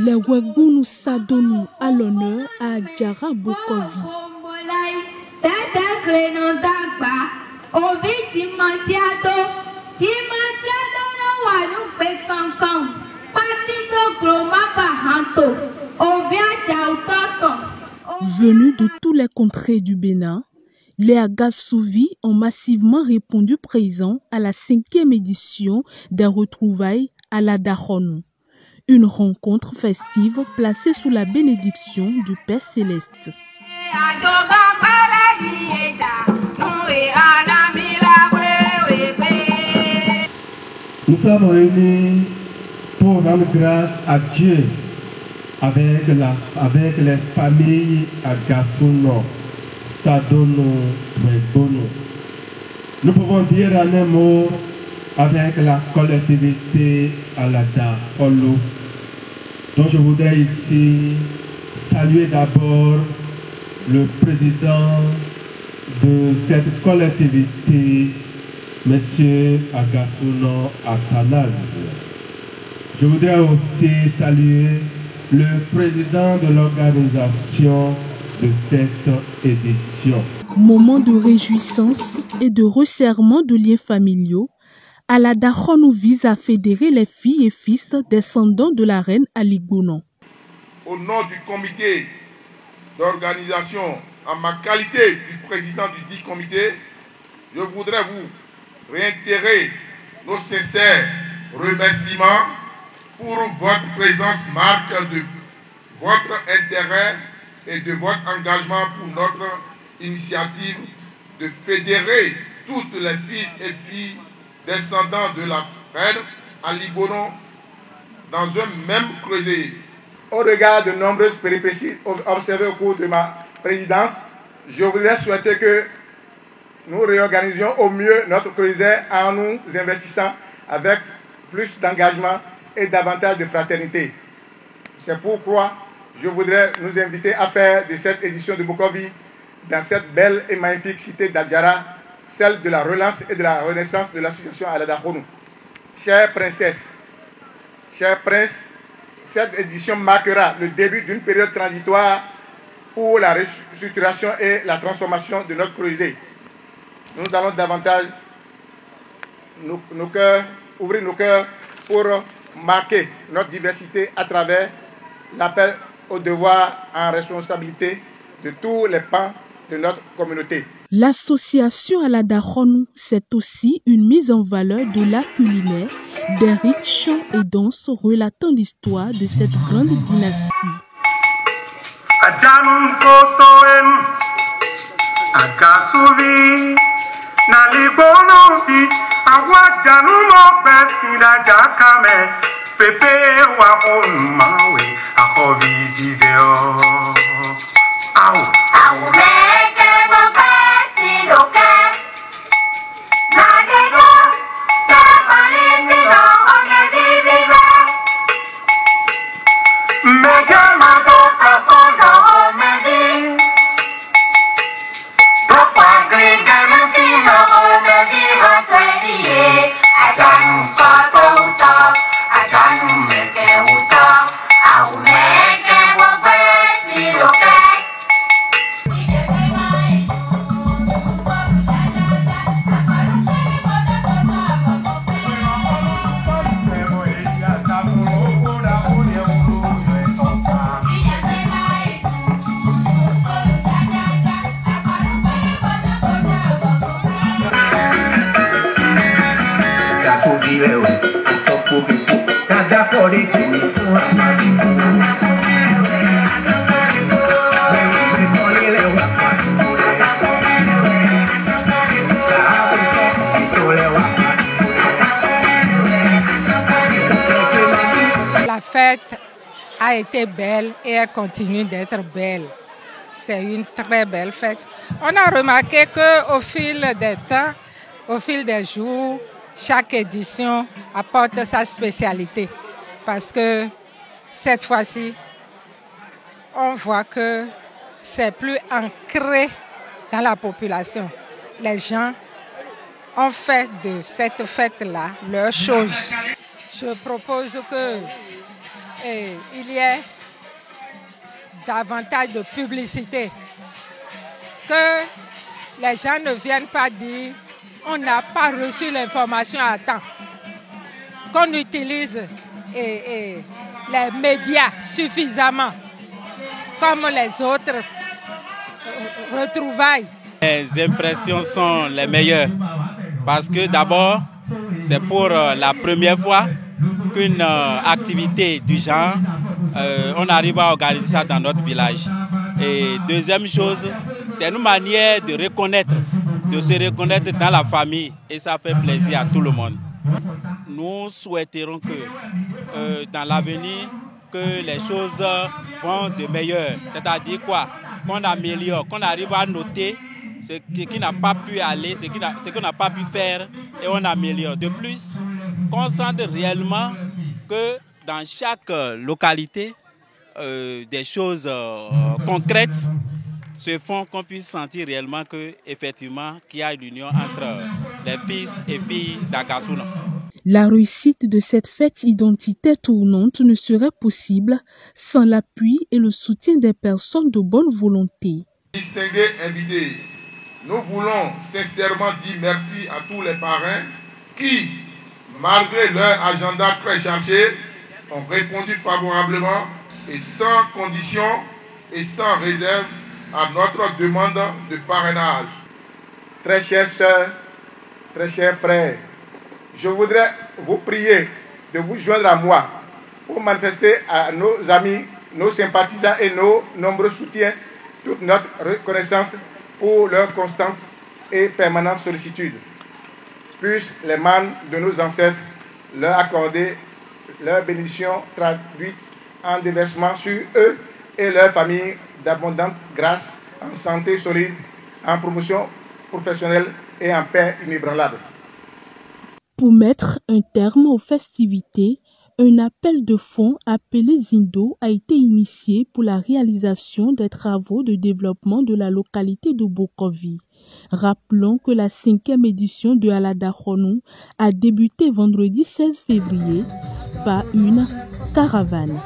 Les Ouagoulous s'adonnent à l'honneur à Adjara Bokovi. Venus de tous les contrées du Bénin, les Agassouvis ont massivement répondu présents à la 5e édition des retrouvailles à la Daronou. Une rencontre festive placée sous la bénédiction du Père Céleste. Nous sommes réunis pour rendre grâce à Dieu avec les familles Agassouno, Sadono, Wegono. Nous pouvons dire en un mot avec la collectivité Alada Olu, dont je voudrais ici saluer d'abord le président de cette collectivité, M. Agassouno Atanal. Je voudrais aussi saluer le président de l'organisation de cette édition. Moment de réjouissance et de resserrement de liens familiaux, Alada Daronou vise à fédérer les filles et fils descendants de la reine Aligbonon. Au nom du comité d'organisation, en ma qualité du président du dit comité, je voudrais vous réitérer nos sincères remerciements pour votre présence, marque de votre intérêt et de votre engagement pour notre initiative de fédérer toutes les filles et filles descendants de la reine Aligbonon dans un même creuset. Au regard de nombreuses péripéties observées au cours de ma présidence, je voudrais souhaiter que nous réorganisions au mieux notre creuset en nous investissant avec plus d'engagement et davantage de fraternité. C'est pourquoi je voudrais nous inviter à faire de cette édition de Bokovi, dans cette belle et magnifique cité d'Adjara, celle de la relance et de la renaissance de l'association Alada Daronou. Chères princesses, chers princes, cette édition marquera le début d'une période transitoire pour la restructuration et la transformation de notre creuset. Nous allons davantage ouvrir nos cœurs pour marquer notre diversité à travers l'appel au devoir en responsabilité de tous les pans de notre communauté. L'association Alada Daronou, c'est aussi une mise en valeur de l'art culinaire, des rites, chants et danses relatant l'histoire de cette grande dynastie. La fête a été belle et elle continue d'être belle. C'est une très belle fête. On a remarqué qu'au fil des temps, au fil des jours, chaque édition apporte sa spécialité. Parce que cette fois-ci, on voit que c'est plus ancré dans la population. Les gens ont fait de cette fête-là leur chose. Je propose que il y ait davantage de publicité. Que les gens ne viennent pas dire on n'a pas reçu l'information à temps. Qu'on utilise les médias suffisamment comme les autres retrouvailles. Les impressions sont les meilleures parce que d'abord, c'est pour la première fois qu'une activité du genre, on arrive à organiser ça dans notre village. Et deuxième chose, c'est une manière de se reconnaître dans la famille et ça fait plaisir à tout le monde. Nous souhaiterons que dans l'avenir, que les choses vont de meilleur. C'est-à-dire quoi? Qu'on améliore, qu'on arrive à noter ce qui n'a pas pu aller, ce qu'on n'a pas pu faire et on améliore. De plus, qu'on sente réellement que dans chaque localité, des choses concrètes se font, qu'on puisse sentir réellement qu'effectivement qu'il y a l'union entre les fils et filles d'Agassou Nord. La réussite de cette fête identitaire tournante ne serait possible sans l'appui et le soutien des personnes de bonne volonté. Distingués invités, nous voulons sincèrement dire merci à tous les parrains qui, malgré leur agenda très chargé, ont répondu favorablement et sans condition et sans réserve à notre demande de parrainage. Très chères sœurs, très chers frères, je voudrais vous prier de vous joindre à moi pour manifester à nos amis, nos sympathisants et nos nombreux soutiens toute notre reconnaissance pour leur constante et permanente sollicitude. Puissent les mânes de nos ancêtres leur accorder leur bénédiction traduite en déversement sur eux et leurs familles d'abondantes grâces, en santé solide, en promotion professionnelle et en paix inébranlable. Pour mettre un terme aux festivités, un appel de fonds appelé Zindo a été initié pour la réalisation des travaux de développement de la localité de Bokovi. Rappelons que la 5e édition de Aladaronou a débuté vendredi 16 février par une caravane.